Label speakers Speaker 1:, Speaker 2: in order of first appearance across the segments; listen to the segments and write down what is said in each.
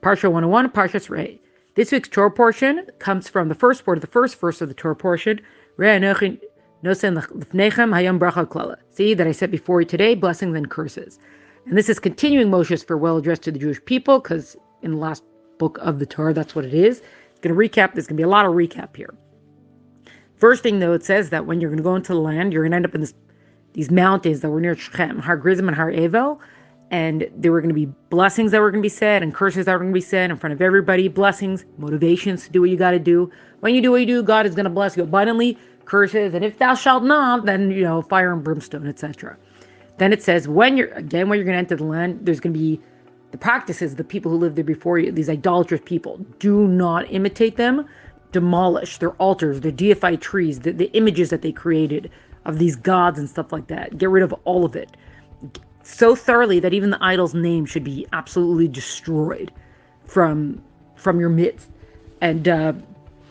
Speaker 1: Parsha 101, Parshas Rei. This week's Torah portion comes from the first word of the first verse of the Torah portion. See that I said before you today, blessings and curses. And this is continuing Moshe's farewell address to the Jewish people, because in the last book of the Torah, that's what it is. It's going to recap. There's going to be a lot of recap here. First thing, though, it says that when you're going to go into the land, you're going to end up in these mountains that were near Shechem, Har Gerizim and Har Evel. And there were going to be blessings that were going to be said and curses that were going to be said in front of everybody. Blessings, motivations to do what you got to do. When you do what you do, God is going to bless you abundantly. Curses, and if thou shalt not, then, fire and brimstone, etc. Then it says, when you're going to enter the land, there's going to be the practices, the people who lived there before you, these idolatrous people. Do not imitate them. Demolish their altars, their deified trees, the images that they created of these gods and stuff like that. Get rid of all of it. So thoroughly that even the idol's name should be absolutely destroyed from your midst. And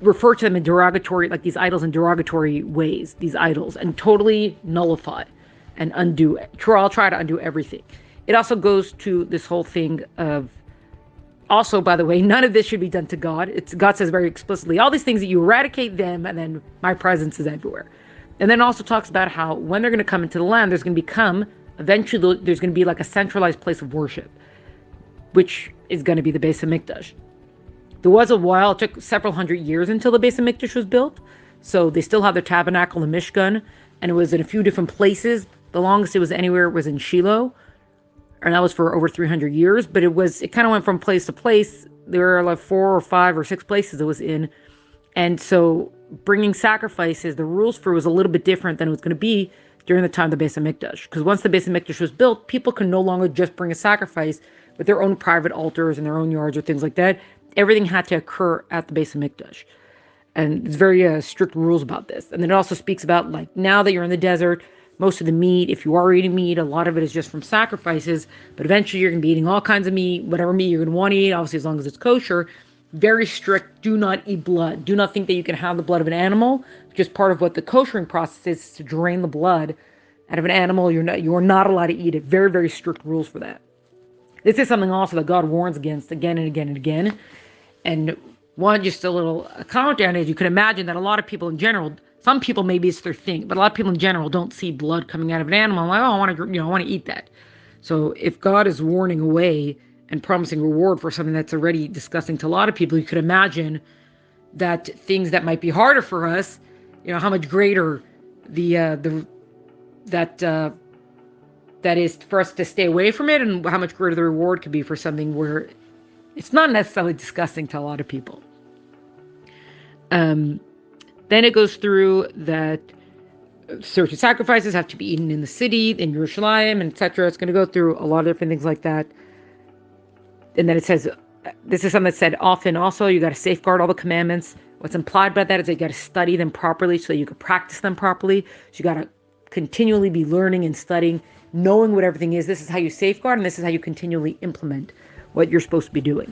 Speaker 1: refer to them in derogatory, like these idols in derogatory ways, these idols, and totally nullify and undo. I'll try to undo everything. It also goes to this whole thing of, also, by the way, none of this should be done to God. God says very explicitly, all these things that you eradicate them, and then my presence is everywhere. And then also talks about how when they're going to come into the land, eventually there's going to be like a centralized place of worship, which is going to be the Beis HaMikdash. There was a while, it took several hundred years until the Beis HaMikdash was built. So they still have their tabernacle, the Mishkan, and it was in a few different places. The longest it was anywhere was in Shiloh, and that was for over 300 years. But it kind of went from place to place. There were like 4 or 5 or 6 places it was in. And so bringing sacrifices, the rules for it was a little bit different than it was going to be during the time of the Beis HaMikdash. Because once the Beis HaMikdash was built, people could no longer just bring a sacrifice with their own private altars in their own yards or things like that. Everything had to occur at the Beis HaMikdash. And there's very strict rules about this. And then it also speaks about, like, now that you're in the desert, most of the meat, if you are eating meat, a lot of it is just from sacrifices. But eventually you're going to be eating all kinds of meat, whatever meat you're going to want to eat, obviously as long as it's kosher. Very strict. Do not eat blood. Do not think that you can have the blood of an animal. Just part of what the koshering process is to drain the blood out of an animal. You are not allowed to eat it. Very, very strict rules for that. This is something also that God warns against again and again and again. And just a little comment on it, you can imagine that a lot of people in general, some people maybe it's their thing, but a lot of people in general don't see blood coming out of an animal. I'm like, I want to eat that. So if God is warning away and promising reward for something that's already disgusting to a lot of people, you could imagine that things that might be harder for us, how much greater that is for us to stay away from it, and how much greater the reward could be for something where it's not necessarily disgusting to a lot of people. Then it goes through that certain sacrifices have to be eaten in the city, in Jerusalem, and etc. It's going to go through a lot of different things like that. And then it says, this is something that's said often also, you got to safeguard all the commandments. What's implied by that is that you got to study them properly so you can practice them properly. So you got to continually be learning and studying, knowing what everything is. This is how you safeguard, and this is how you continually implement what you're supposed to be doing.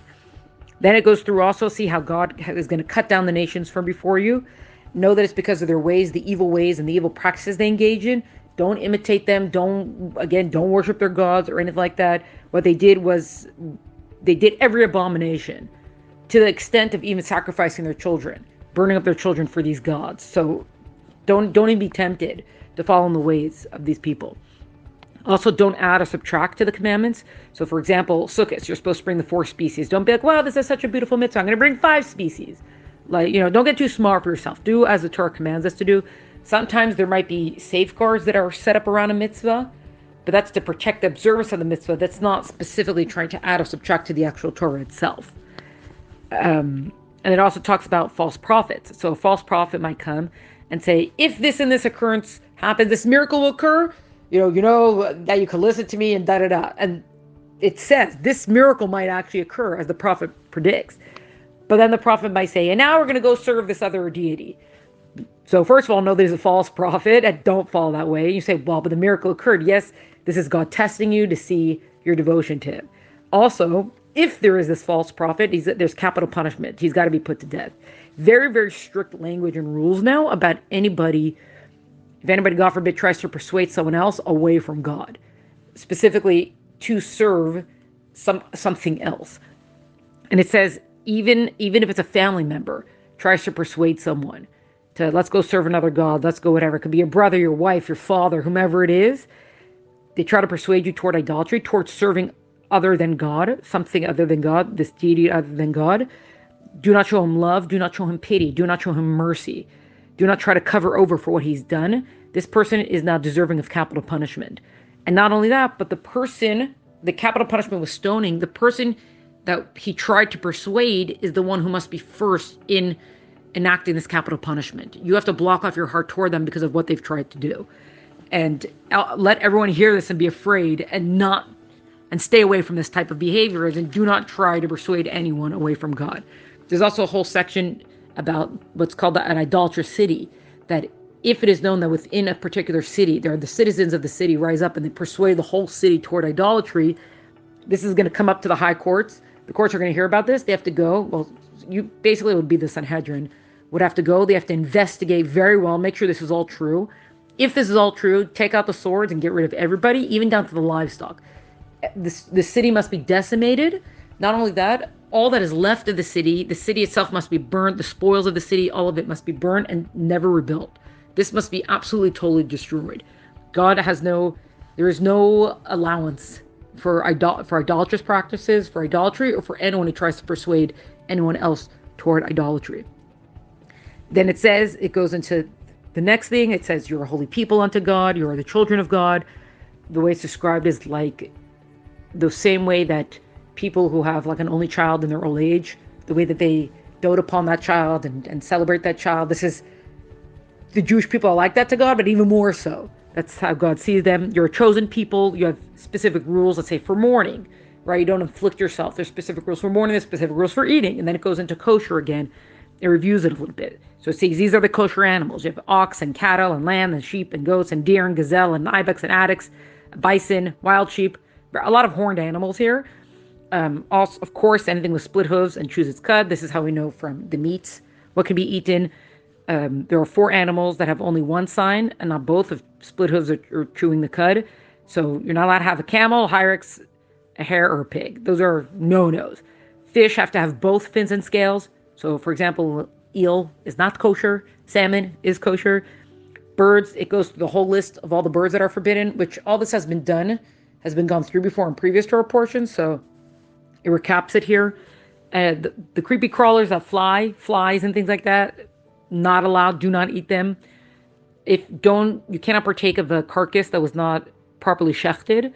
Speaker 1: Then it goes through also, see how God is going to cut down the nations from before you. Know that it's because of their ways, the evil ways and the evil practices they engage in. Don't imitate them. Don't worship their gods or anything like that. What they did was, they did every abomination to the extent of even sacrificing their children, burning up their children for these gods. So don't even be tempted to follow in the ways of these people. Also, don't add or subtract to the commandments. So, for example, Sukkot, you're supposed to bring the 4 species. Don't be like, wow, this is such a beautiful mitzvah, I'm going to bring 5 species. Like, don't get too smart for yourself. Do as the Torah commands us to do. Sometimes there might be safeguards that are set up around a mitzvah, but that's to protect the observance of the mitzvah. That's not specifically trying to add or subtract to the actual Torah itself. And it also talks about false prophets. So a false prophet might come and say, if this and this occurrence happens, this miracle will occur, that you can listen to me and da-da-da. And it says this miracle might actually occur as the prophet predicts. But then the prophet might say, and now we're going to go serve this other deity. So first of all, know there's a false prophet and don't follow that way. You say, well, but the miracle occurred. Yes, this is God testing you to see your devotion to him. Also, if there is this false prophet, there's capital punishment. He's got to be put to death. Very, very strict language and rules now about anybody. If anybody, God forbid, tries to persuade someone else away from God, specifically to serve something else. And it says, even if it's a family member tries to persuade someone to, let's go serve another god, let's go whatever. It could be your brother, your wife, your father, whomever it is. They try to persuade you toward idolatry, towards serving other than God, something other than God, this deity other than God. Do not show him love. Do not show him pity. Do not show him mercy. Do not try to cover over for what he's done. This person is now deserving of capital punishment. And not only that, but the capital punishment was stoning. The person that he tried to persuade is the one who must be first in enacting this capital punishment. You have to block off your heart toward them because of what they've tried to do. And let everyone hear this and be afraid and stay away from this type of behavior, and do not try to persuade anyone away from God. There's also a whole section about what's called an idolatrous city, that if it is known that within a particular city, there are the citizens of the city rise up and they persuade the whole city toward idolatry, this is going to come up to the high courts. The courts are going to hear about this. They have to go. Well, it would be the Sanhedrin would have to go. They have to investigate very well, make sure this is all true. If this is all true, take out the swords and get rid of everybody, even down to the livestock. The city must be decimated. Not only that, all that is left of the city itself must be burnt. The spoils of the city, all of it must be burnt and never rebuilt. This must be absolutely, totally destroyed. There is no allowance for idolatrous practices, for idolatry, or for anyone who tries to persuade anyone else toward idolatry. Then it goes into the next thing. It says, you're a holy people unto God. You are the children of God. The way it's described is like the same way that people who have like an only child in their old age, the way that they dote upon that child and celebrate that child. This is, the Jewish people are like that to God, but even more so. That's how God sees them. You're a chosen people. You have specific rules, let's say for mourning, right? You don't inflict yourself. There's specific rules for mourning, there's specific rules for eating. And then it goes into kosher again. It reviews it a little bit. So it says these are the kosher animals. You have ox and cattle and lamb and sheep and goats and deer and gazelle and ibex and addax, bison, wild sheep. A lot of horned animals here. Also, of course, anything with split hooves and chews its cud. This is how we know from the meats what can be eaten. There are 4 animals that have only one sign and not both of split hooves or chewing the cud. So you're not allowed to have a camel, hyrax, a hare, or a pig. Those are no-nos. Fish have to have both fins and scales. So, for example, eel is not kosher. Salmon is kosher. Birds, it goes through the whole list of all the birds that are forbidden, which all this has been gone through before in previous Torah portions. So it recaps it here. The creepy crawlers that flies and things like that, not allowed. Do not eat them. You cannot partake of a carcass that was not properly shechted.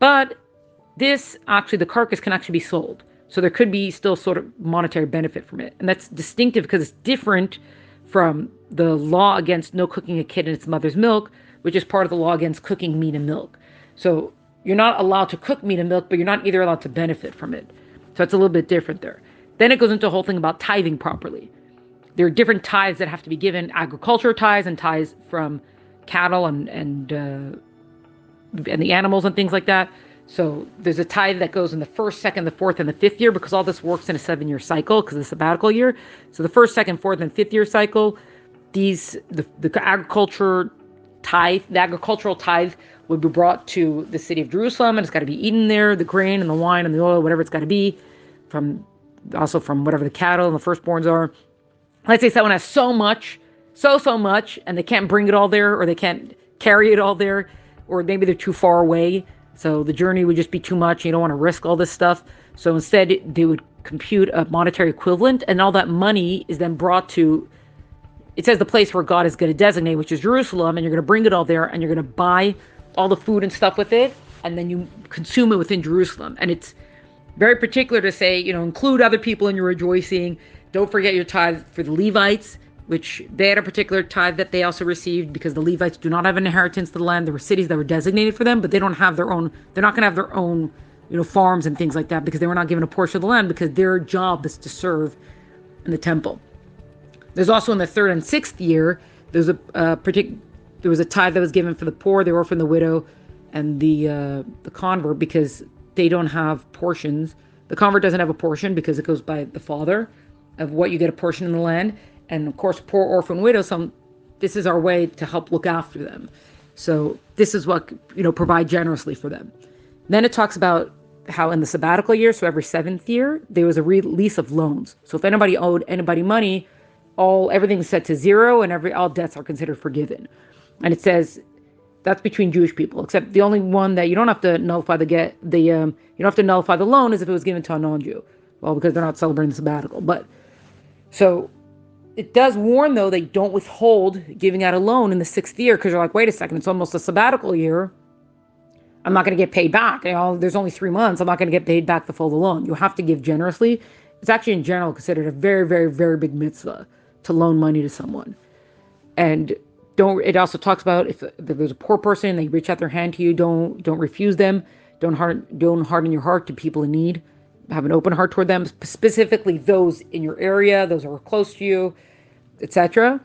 Speaker 1: But the carcass can actually be sold. So there could be still sort of monetary benefit from it. And that's distinctive because it's different from the law against no cooking a kid in its mother's milk, which is part of the law against cooking meat and milk. So you're not allowed to cook meat and milk, but you're not either allowed to benefit from it. So it's a little bit different there. Then it goes into a whole thing about tithing properly. There are different tithes that have to be given, agriculture tithes and tithes from cattle and the animals and things like that. So there's a tithe that goes in the 1st, 2nd, the 4th, and the 5th year, because all this works in a 7-year cycle because of the sabbatical year. So the 1st, 2nd, 4th, and 5th year cycle, the agricultural tithe would be brought to the city of Jerusalem, and it's got to be eaten there, the grain and the wine and the oil, whatever it's got to be, from whatever the cattle and the firstborns are. Let's say someone has so much, and they can't bring it all there, or they can't carry it all there, or maybe they're too far away. So the journey would just be too much. You don't want to risk all this stuff. So instead, they would compute a monetary equivalent, and all that money is then brought to, it says the place where God is going to designate, which is Jerusalem, and you're going to bring it all there, and you're going to buy all the food and stuff with it, and then you consume it within Jerusalem. And it's very particular to say, include other people in your rejoicing. Don't forget your tithe for the Levites, which they had a particular tithe that they also received because the Levites do not have an inheritance to the land. There were cities that were designated for them, but they don't have their own. They're not going to have their own, farms and things like that because they were not given a portion of the land because their job is to serve in the temple. There's also in the 3rd and 6th year, there was a tithe that was given for the poor, the orphan, the widow, and the convert because they don't have portions. The convert doesn't have a portion because it goes by the father of what you get a portion in the land. And of course, poor orphan widows, this is our way to help look after them. So this is what, provide generously for them. Then it talks about how in the sabbatical year, so every 7th year, there was a release of loans. So if anybody owed anybody money, everything's set to zero, and all debts are considered forgiven. And it says that's between Jewish people, except the only one that you don't have to nullify you don't have to nullify the loan is if it was given to a non-Jew. Well, because they're not celebrating the sabbatical. But so it does warn, though, they don't withhold giving out a loan in the 6th year, because you're like, wait a second, it's almost a sabbatical year. I'm not going to get paid back. There's only 3 months. I'm not going to get paid back the full loan. You have to give generously. It's actually in general considered a very, very, very big mitzvah to loan money to someone. And it also talks about if there's a poor person and they reach out their hand to you, don't refuse them. Don't harden your heart to people in need. Have an open heart toward them, specifically those in your area, those who are close to you, etc.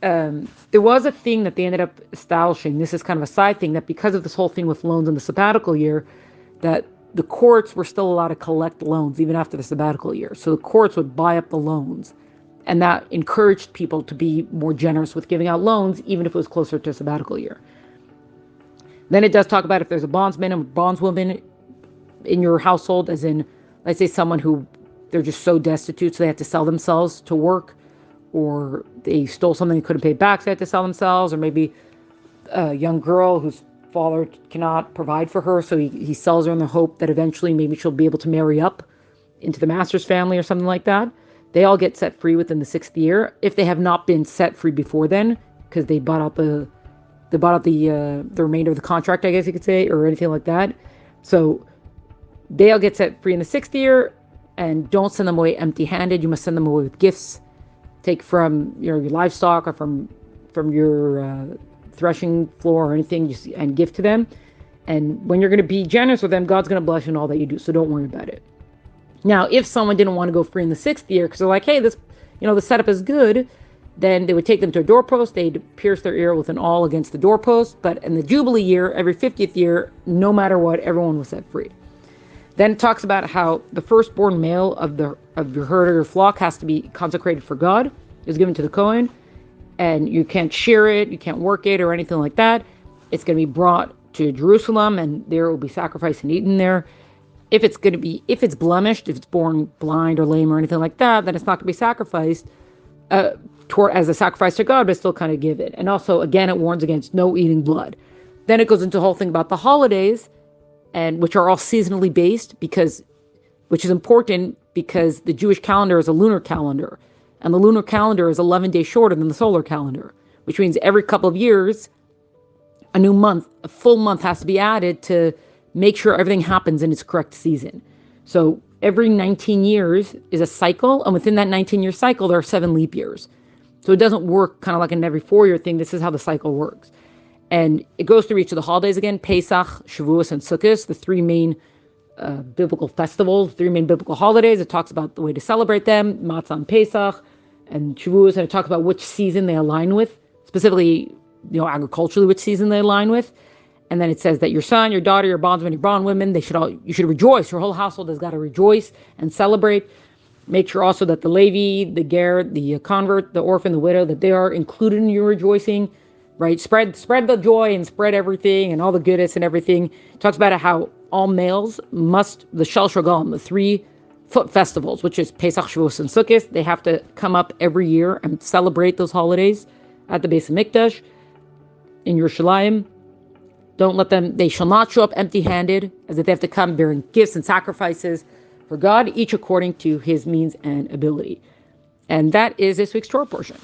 Speaker 1: There was a thing that they ended up establishing. This is kind of a side thing, that because of this whole thing with loans in the sabbatical year, that the courts were still allowed to collect loans even after the sabbatical year. So the courts would buy up the loans, and that encouraged people to be more generous with giving out loans, even if it was closer to a sabbatical year. Then it does talk about if there's a bondsman and bondswoman in your household, as in, let's say someone who they're just so destitute, so they have to sell themselves to work, or they stole something they couldn't pay back, so they had to sell themselves, or maybe a young girl whose father cannot provide for her, so he sells her in the hope that eventually maybe she'll be able to marry up into the master's family or something like that. They all get set free within the 6th year if they have not been set free before then, because they bought out the remainder of the contract, I guess you could say, or anything like that. So they all get set free in the 6th year, and don't send them away empty-handed. You must send them away with gifts. Take from your livestock or from your threshing floor or anything, and give to them. And when you're going to be generous with them, God's going to bless you in all that you do. So don't worry about it. Now, if someone didn't want to go free in the 6th year because they're like, hey, the setup is good, then they would take them to a doorpost. They'd pierce their ear with an awl against the doorpost. But in the Jubilee year, every 50th year, no matter what, everyone was set free. Then it talks about how the firstborn male of your herd or your flock has to be consecrated for God. It was given to the Kohen, and you can't shear it, you can't work it or anything like that. It's going to be brought to Jerusalem, and there will be sacrificed and eaten there. If it's blemished, if it's born blind or lame or anything like that, then it's not going to be sacrificed as a sacrifice to God, but still kind of give it. And also, again, it warns against no eating blood. Then it goes into the whole thing about the holidays, and which are all seasonally based, which is important because the Jewish calendar is a lunar calendar, and the lunar calendar is 11 days shorter than the solar calendar, which means every couple of years, a full month has to be added to make sure everything happens in its correct season. So every 19 years is a cycle, and within that 19-year cycle, there are 7 leap years. So it doesn't work kind of like an every 4-year thing. This is how the cycle works. And it goes through each of the holidays again: Pesach, Shavuos, and Sukkot, the 3 main biblical festivals, 3 main biblical holidays. It talks about the way to celebrate them: Matzah on Pesach and Shavuos, and it talks about which season they align with, specifically, agriculturally, which season they align with. And then it says that your son, your daughter, your bondsman, your bondwomen, you should rejoice. Your whole household has got to rejoice and celebrate. Make sure also that the Levi, the Ger, the convert, the orphan, the widow, that they are included in your rejoicing. Right? Spread the joy and spread everything and all the goodness and everything. It talks about how all males must, the Shel Shagam, the 3 foot festivals, which is Pesach, Shavuos, and Sukkot, they have to come up every year and celebrate those holidays at the Beis HaMikdash in Yerushalayim. They shall not show up empty-handed, as if they have to come bearing gifts and sacrifices for God, each according to his means and ability. And that is this week's Torah portion.